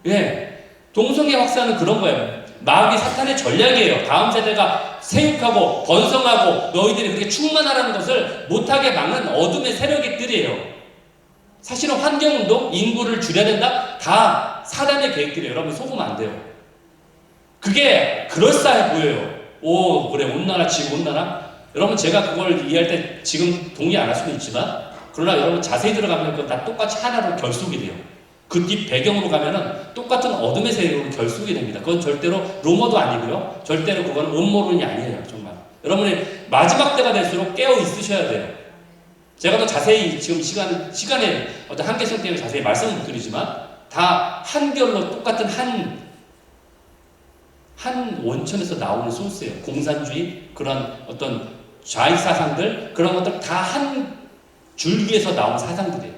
예. 동성애 확산은 그런 거예요. 마귀 사탄의 전략이에요. 다음 세대가 생육하고 번성하고 너희들이 그렇게 충만하라는 것을 못하게 막는 어둠의 세력들이에요. 사실은 환경운동, 인구를 줄여야 된다? 다 사단의 계획들이에요. 여러분 속으면 안 돼요. 그게 그럴싸해 보여요. 그래, 온나라 치고 온나라. 여러분, 제가 그걸 이해할 때 지금 동의 안 할 수는 있지만 그러나 여러분 자세히 들어가면 그건 다 똑같이 하나로 결속이 돼요. 그 뒷 배경으로 가면은 똑같은 어둠의 세계로 결속이 됩니다. 그건 절대로 루머도 아니고요. 절대로 그건 음모론이 아니에요. 정말. 여러분이 마지막 때가 될수록 깨어 있으셔야 돼요. 제가 더 자세히 지금 시간에 어떤 한계성 때문에 자세히 말씀을 못 드리지만 다 한결로 똑같은 한 원천에서 나오는 소스예요. 공산주의, 그런 어떤 좌익 사상들, 그런 것들 다 한 줄기에서 나온 사상들이에요.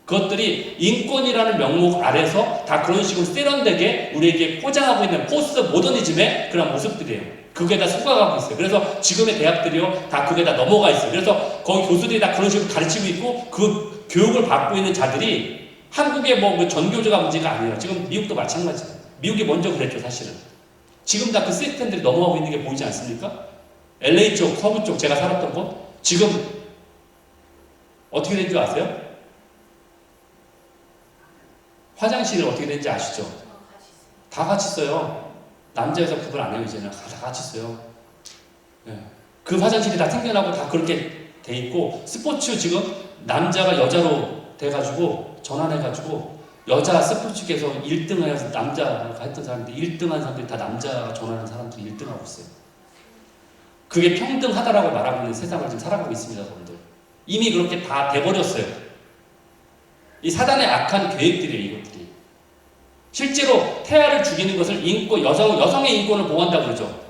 그것들이 인권이라는 명목 아래서 다 그런 식으로 세련되게 우리에게 포장하고 있는 포스트 모더니즘의 그런 모습들이에요. 그게 다 속아가고 있어요. 그래서 지금의 대학들이요, 다 그게 다 넘어가 있어요. 그래서 거기 교수들이 다 그런 식으로 가르치고 있고, 그 교육을 받고 있는 자들이 한국의 뭐 전교조가 문제가 아니에요. 지금 미국도 마찬가지예요. 미국이 먼저 그랬죠, 사실은. 지금 다 그 시스템들이 넘어가고 있는 게 보이지 않습니까? LA 쪽, 서부 쪽 제가 살았던 곳, 지금 어떻게 된지 아세요? 화장실을 어떻게 되는지 아시죠? 다 같이 써요. 남자 여자 구분 안 해요. 이제는 다 같이 써요. 네. 그 화장실이 다 생겨나고 다 그렇게 돼 있고, 스포츠 지금 남자가 여자로 돼가지고 전환해가지고 여자 스포츠계에서 1등을 해서 남자가 했던 사람들 1등한 사람들이 다 남자가 전환한 사람들이 1등하고 있어요. 그게 평등하다라고 말하고 있는 세상을 지금 살아가고 있습니다, 여러분들. 이미 그렇게 다 돼버렸어요. 이 사단의 악한 계획들이에요, 이것들이. 실제로 태아를 죽이는 것을 여성의 인권을 보호한다고 그러죠.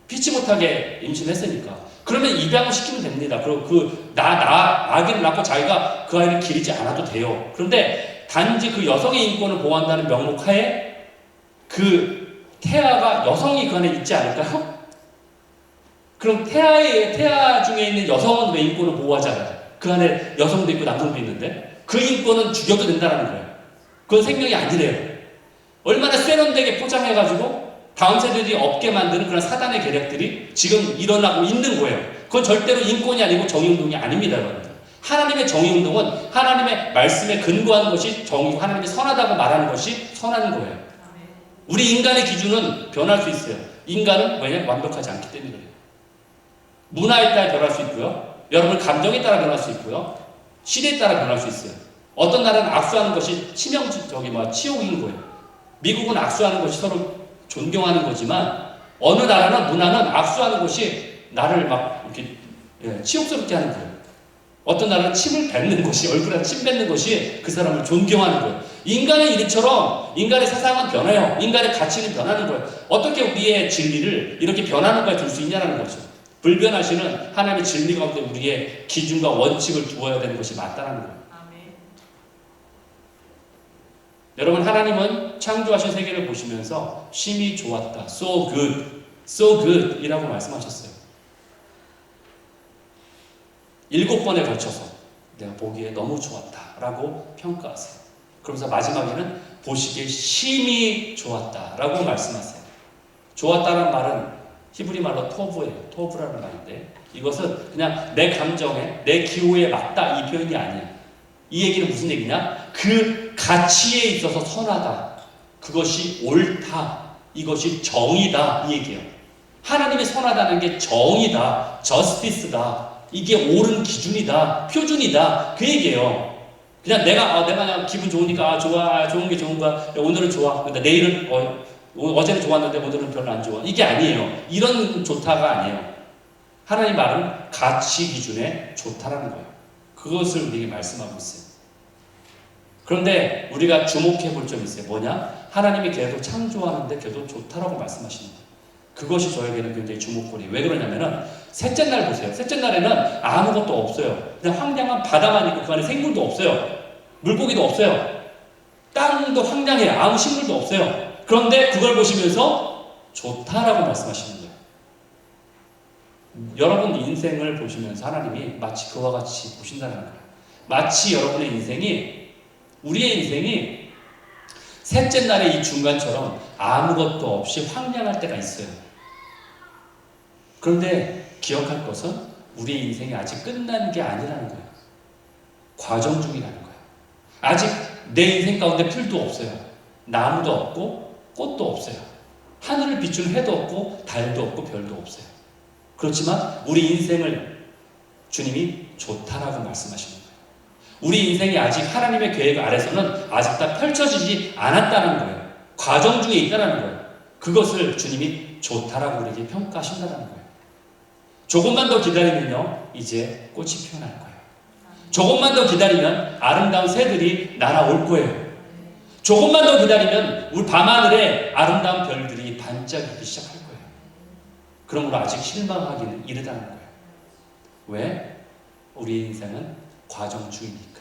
피치 못하게 임신했으니까. 그러면 입양을 시키면 됩니다. 그리고 아기를 낳고 자기가 그 아이를 기르지 않아도 돼요. 그런데 단지 그 여성의 인권을 보호한다는 명목 하에 그 태아가 여성이 그 안에 있지 않을까요? 그럼 태아 중에 있는 여성은 왜 인권을 보호하지 않아요? 그 안에 여성도 있고 남성도 있는데 그 인권은 죽여도 된다는 거예요. 그건 생명이 아니래요. 얼마나 세련되게 포장해가지고 다음 세대들이 없게 만드는 그런 사단의 계략들이 지금 일어나고 있는 거예요. 그건 절대로 인권이 아니고 정의운동이 아닙니다, 여러분들. 하나님의 정의운동은 하나님의 말씀에 근거하는 것이 정의고 하나님이 선하다고 말하는 것이 선한 거예요. 우리 인간의 기준은 변할 수 있어요. 인간은 왜냐면 완벽하지 않기 때문에 그래요. 문화에 따라 변할 수 있고요. 여러분 감정에 따라 변할 수 있고요. 시대에 따라 변할 수 있어요. 어떤 나라는 악수하는 것이 치욕인 거예요. 미국은 악수하는 것이 서로 존경하는 거지만 어느 나라는 문화는 악수하는 것이 나를 막 이렇게 치욕스럽게 하는 거예요. 어떤 나라는 침을 뱉는 것이 얼굴에 침 뱉는 것이 그 사람을 존경하는 거예요. 인간의 일처럼 인간의 사상은 변해요. 인간의 가치는 변하는 거예요. 어떻게 우리의 진리를 이렇게 변하는 거에 둘 수 있냐는 거죠. 불변하시는 하나님의 진리 가운데 우리의 기준과 원칙을 두어야 되는 것이 맞다는 거예요. 여러분, 하나님은 창조하신 세계를 보시면서 심히 좋았다. So good. So good 이라고 말씀하셨어요. 7번에 걸쳐서 내가 보기에 너무 좋았다 라고 평가하세요. 그러면서 마지막에는 보시기에 심히 좋았다 라고 말씀하세요. 좋았다는 말은 히브리 말로 토브예요. 토브라는 말인데 이것은 그냥 내 감정에 내 기호에 맞다 이 표현이 아니에요. 이 얘기는 무슨 얘기냐? 그 가치에 있어서 선하다. 그것이 옳다. 이것이 정의다. 이 얘기예요. 하나님이 선하다는 게 정의다. 저스티스다. 이게 옳은 기준이다. 표준이다. 그 얘기예요. 그냥 내가 그냥 기분 좋으니까 좋아. 좋은 게 좋은 거야. 오늘은 좋아. 근데 내일은 어제는 좋았는데 오늘은 별로 안 좋아. 이게 아니에요. 이런 좋다가 아니에요. 하나님 말은 가치 기준에 좋다라는 거예요. 그것을 우리에게 말씀하고 있어요. 그런데 우리가 주목해 볼 점이 있어요. 뭐냐? 하나님이 계속 창조하는데 계속 좋다라고 말씀하시는 거예요. 그것이 저에게는 굉장히 주목거리예요. 왜 그러냐면은 셋째 날 보세요. 셋째 날에는 아무것도 없어요. 그냥 황량한 바다만 있고 그 안에 생물도 없어요. 물고기도 없어요. 땅도 황량해요. 아무 식물도 없어요. 그런데 그걸 보시면서 좋다라고 말씀하시는 거예요. 여러분 인생을 보시면서 하나님이 마치 그와 같이 보신다는 거예요. 마치 여러분의 인생이, 우리의 인생이 셋째 날의 이 중간처럼 아무것도 없이 황량할 때가 있어요. 그런데 기억할 것은 우리의 인생이 아직 끝난 게 아니라는 거예요. 과정 중이라는 거예요. 아직 내 인생 가운데 풀도 없어요. 나무도 없고 꽃도 없어요. 하늘을 비추는 해도 없고 달도 없고 별도 없어요. 그렇지만 우리 인생을 주님이 좋다라고 말씀하시는 거예요. 우리 인생이 아직 하나님의 계획 아래서는 아직 다 펼쳐지지 않았다는 거예요. 과정 중에 있다는 거예요. 그것을 주님이 좋다라고 우리에게 평가하신다는 거예요. 조금만 더 기다리면요, 이제 꽃이 피어날 거예요. 조금만 더 기다리면 아름다운 새들이 날아올 거예요. 조금만 더 기다리면 우리 밤하늘에 아름다운 별들이 반짝이기 시작할 거예요. 그러므로 아직 실망하기는 이르다는 거예요. 왜? 우리 인생은 과정 중이니까.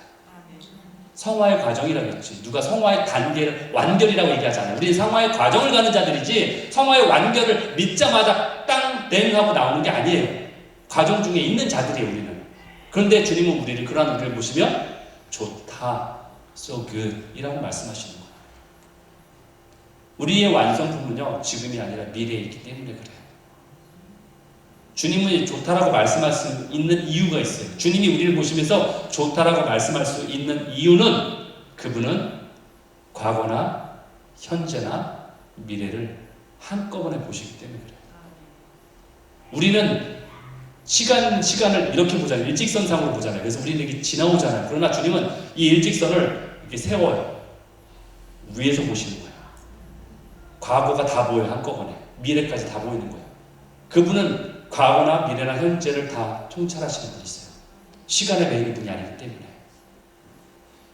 성화의 과정이라겠지. 누가 성화의 단계를 완결이라고 얘기하잖아요. 우리는 성화의 과정을 가는 자들이지 성화의 완결을 믿자마자 땅땡 하고 나오는 게 아니에요. 과정 중에 있는 자들이에요, 우리는. 그런데 주님은 우리를 그러한 우리를 보시며 좋다, so good 이라고 말씀하시는 거예요. 우리의 완성품은요, 지금이 아니라 미래에 있기 때문에 그래요. 주님은 좋다라고 말씀할 수 있는 이유가 있어요. 주님이 우리를 보시면서 좋다라고 말씀할 수 있는 이유는 그분은 과거나 현재나 미래를 한꺼번에 보시기 때문에 그래요. 우리는 시간을 이렇게 보잖아요. 일직선상으로 보잖아요. 그래서 우리는 이렇게 지나오잖아요. 그러나 주님은 이 일직선을 이렇게 세워요. 위에서 보시는 거예요. 과거가 다 보여요. 한꺼번에. 미래까지 다 보이는 거예요. 그분은 과거나 미래나 현재를 다 통찰하시는 분이세요. 시간에 매이는 분이 아니기 때문에.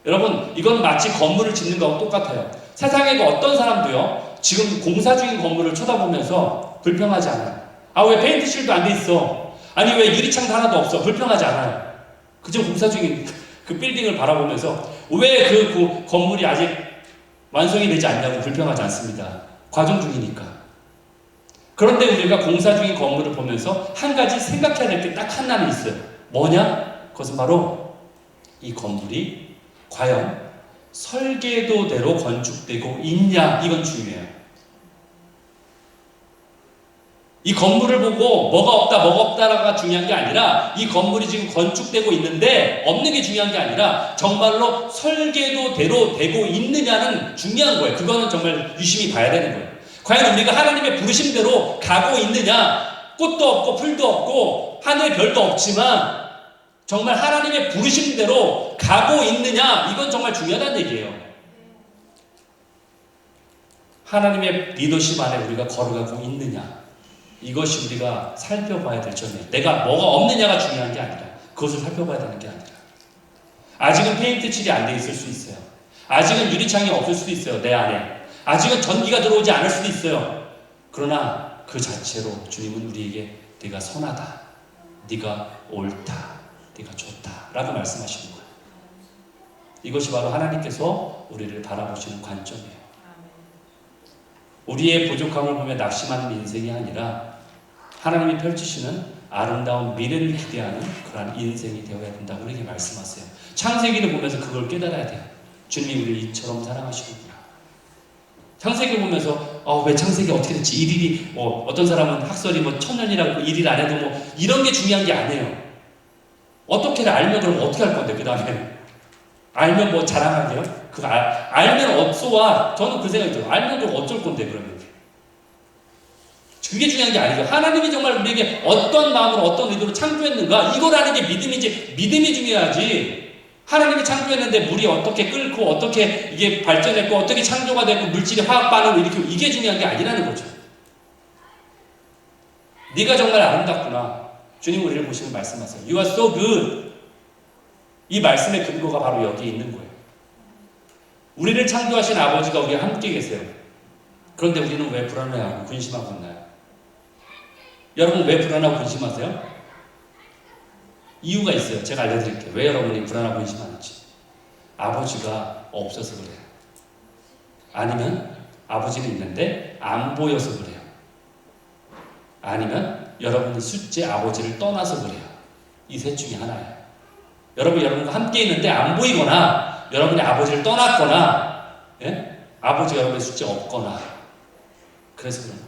여러분, 이건 마치 건물을 짓는 거하고 똑같아요. 세상에 어떤 사람도요, 지금 공사 중인 건물을 쳐다보면서 불평하지 않아요. 아, 왜 페인트실도 안 돼 있어? 아니, 왜 유리창도 하나도 없어? 불평하지 않아요. 그저 공사 중인 그 빌딩을 바라보면서 왜 그 건물이 아직 완성이 되지 않냐고 불평하지 않습니다. 과정 중이니까. 그런데 우리가 공사 중인 건물을 보면서 한 가지 생각해야 될 게 딱 하나는 있어요. 뭐냐? 그것은 바로 이 건물이 과연 설계도대로 건축되고 있냐? 이건 중요해요. 이 건물을 보고 뭐가 없다가 중요한 게 아니라 이 건물이 지금 건축되고 있는데 없는 게 중요한 게 아니라 정말로 설계도대로 되고 있느냐는 중요한 거예요. 그거는 정말 유심히 봐야 되는 거예요. 과연 우리가 하나님의 부르심대로 가고 있느냐? 꽃도 없고 풀도 없고 하늘의 별도 없지만 정말 하나님의 부르심대로 가고 있느냐? 이건 정말 중요하다는 얘기예요. 하나님의 리더십 안에 우리가 걸어가고 있느냐? 이것이 우리가 살펴봐야 될 점이에요. 내가 뭐가 없느냐가 중요한 게 아니라 그것을 살펴봐야 되는 게 아니라 아직은 페인트 칠이 안 돼 있을 수 있어요. 아직은 유리창이 없을 수도 있어요. 내 안에. 아직은 전기가 들어오지 않을 수도 있어요. 그러나 그 자체로 주님은 우리에게 네가 선하다, 네가 옳다, 네가 좋다 라고 말씀하시는 거예요. 이것이 바로 하나님께서 우리를 바라보시는 관점이에요. 우리의 부족함을 보며 낙심하는 인생이 아니라 하나님이 펼치시는 아름다운 미래를 기대하는 그러한 인생이 되어야 된다고 우리에게 말씀하세요. 창세기를 보면서 그걸 깨달아야 돼요. 주님이 우리를 이처럼 사랑하시는구나. 창세기를 보면서 왜 창세기 어떻게 됐지? 일일이 어떤 사람은 학설이 1000년이라고 일일 안 해도 이런 게 중요한 게 아니에요. 어떻게 알면 그럼 어떻게 할 건데 그 다음에 알면 자랑하게요? 그거 알면 어쏘와 저는 그 생각이 들어요. 알면 그럼 어쩔 건데 그러면 그게 중요한 게 아니죠. 하나님이 정말 우리에게 어떤 마음으로 어떤 의도로 창조했는가 이걸 아는 게 믿음이지. 믿음이 중요하지. 하나님이 창조했는데 물이 어떻게 끓고 어떻게 이게 발전했고 어떻게 창조가 되고 물질이 화학 반응을 일으키고 이게 중요한 게 아니라는 거죠. 네가 정말 아름답구나. 주님 우리를 보시면 말씀하세요. You are so good. 이 말씀의 근거가 바로 여기에 있는 거예요. 우리를 창조하신 아버지가 우리와 함께 계세요. 그런데 우리는 왜 불안해하고 근심하고 있나요? 여러분 왜 불안하고 근심하세요? 이유가 있어요. 제가 알려드릴게요. 왜 여러분이 불안하고 근심하는지. 아버지가 없어서 그래요. 아니면 아버지는 있는데 안 보여서 그래요. 아니면 여러분이 숫째 아버지를 떠나서 그래요. 이 셋 중에 하나예요. 여러분과 함께 있는데 안 보이거나 여러분이 아버지를 떠났거나 아버지가 여러분의 숫째 없거나 그래서 그런 거예요.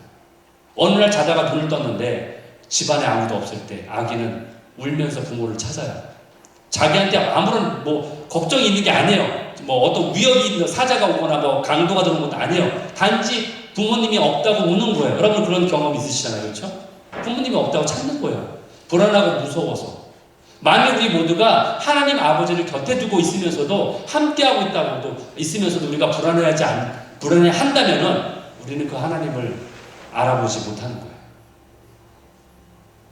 어느 날 자다가 눈을 떴는데 집안에 아무도 없을 때 아기는 울면서 부모를 찾아요. 자기한테 아무런 걱정이 있는 게 아니에요. 어떤 위협이 있는 사자가 오거나 강도가 들어오는 것도 아니에요. 단지 부모님이 없다고 우는 거예요. 여러분 그런 경험 있으시잖아요. 그렇죠? 부모님이 없다고 찾는 거예요. 불안하고 무서워서. 만약 우리 모두가 하나님 아버지를 곁에 두고 있으면서도 함께하고 있으면서도 우리가 불안해한다면은 우리는 그 하나님을 알아보지 못하는 거예요.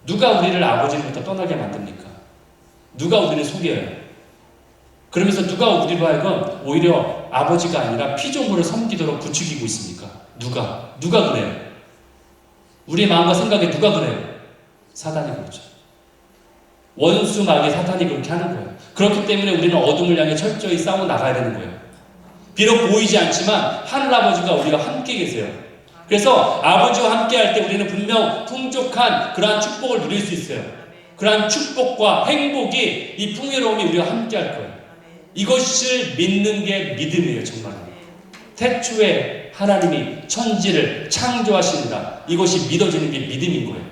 누가 우리를 아버지로부터 떠나게 만듭니까? 누가 우리를 속여요? 그러면서 누가 우리로 하여금 오히려 아버지가 아니라 피조물을 섬기도록 부추기고 있습니까? 누가 그래요? 우리의 마음과 생각에 누가 그래요? 사단이 그렇죠. 원수 마귀 사탄이 그렇게 하는 거예요. 그렇기 때문에 우리는 어둠을 향해 철저히 싸워 나가야 되는 거예요. 비록 보이지 않지만 하늘아버지가 우리가 함께 계세요. 그래서 아버지와 함께 할 때 우리는 분명 풍족한 그러한 축복을 누릴 수 있어요. 그러한 축복과 행복이, 이 풍요로움이 우리가 함께 할 거예요. 이것을 믿는 게 믿음이에요. 정말 태초에 하나님이 천지를 창조하신다, 이것이 믿어지는 게 믿음인 거예요.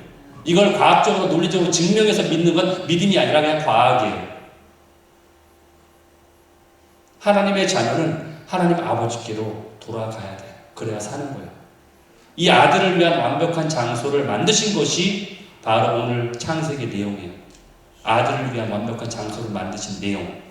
이걸 과학적으로 논리적으로 증명해서 믿는 건 믿음이 아니라 그냥 과학이에요. 하나님의 자녀는 하나님 아버지께로 돌아가야 돼요. 그래야 사는 거예요. 이 아들을 위한 완벽한 장소를 만드신 것이 바로 오늘 창세기 내용이에요. 아들을 위한 완벽한 장소를 만드신 내용,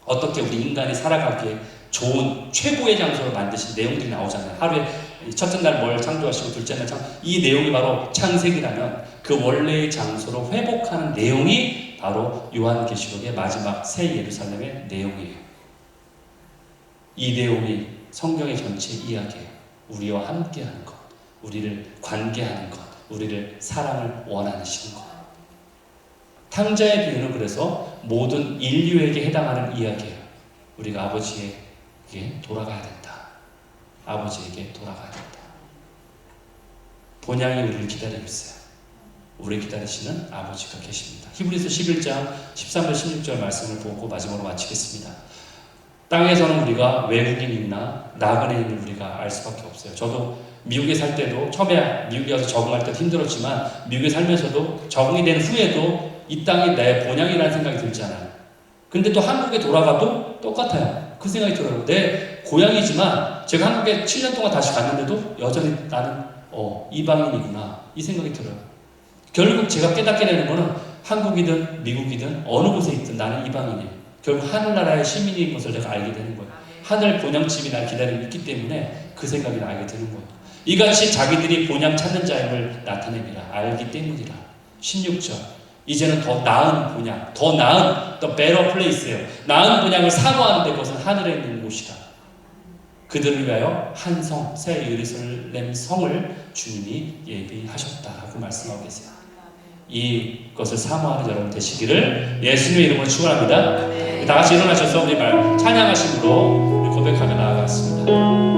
어떻게 우리 인간이 살아가기에 좋은 최고의 장소를 만드신 내용들이 나오잖아요. 하루에 첫째 날 뭘 창조하시고 둘째 날 이 내용이 바로 창세기라면 그 원래의 장소로 회복하는 내용이 바로 요한계시록의 마지막 새 예루살렘의 내용이에요. 이 내용이 성경의 전체 이야기예요. 우리와 함께하는 것, 우리를 관계하는 것, 우리를 사랑을 원하시는 것. 탕자의 비유는 그래서 모든 인류에게 해당하는 이야기예요. 우리가 아버지에게 돌아가야 된다. 아버지에게 돌아가야 된다. 본향이 우리를 기다리고 있어요. 우리 기다리시는 아버지가 계십니다. 히브리서 11장 13절 16절 말씀을 보고 마지막으로 마치겠습니다. 땅에서는 우리가 외국인이나 나그네인 줄 우리가 알 수밖에 없어요. 저도 미국에 살 때도 처음에 미국에 와서 적응할 때 힘들었지만 미국에 살면서도 적응이 된 후에도 이 땅이 내 본향이라는 생각이 들지 않아요. 근데 또 한국에 돌아가도 똑같아요. 그 생각이 들어요. 내 고향이지만 제가 한국에 7년 동안 다시 갔는데도 여전히 나는 이방인이구나, 이 생각이 들어요. 결국 제가 깨닫게 되는 거는 한국이든 미국이든 어느 곳에 있든 나는 이방인이에요. 결국 하늘나라의 시민인 것을 내가 알게 되는 거예요. 하늘 본향집이 날 기다리고 있기 때문에 그 생각이 나게 되는 거예요. 이같이 자기들이 본향 찾는 자임을 나타내니라, 알기 때문이라. 16절, 이제는 더 나은 본향, 더 나은 the better place예요. 나은 본향을 사모하는데 그것은 하늘에 있는 곳이다. 그들을 위하여 한 성, 새 예루살렘 성을 주님이 예비하셨다라고 말씀하고 계세요. 이것을 사모하는 여러분 되시기를 예수님의 이름으로 축원합니다. 다 같이 일어나셔서 우리 찬양하심으로 우리 고백하며 나아가겠습니다.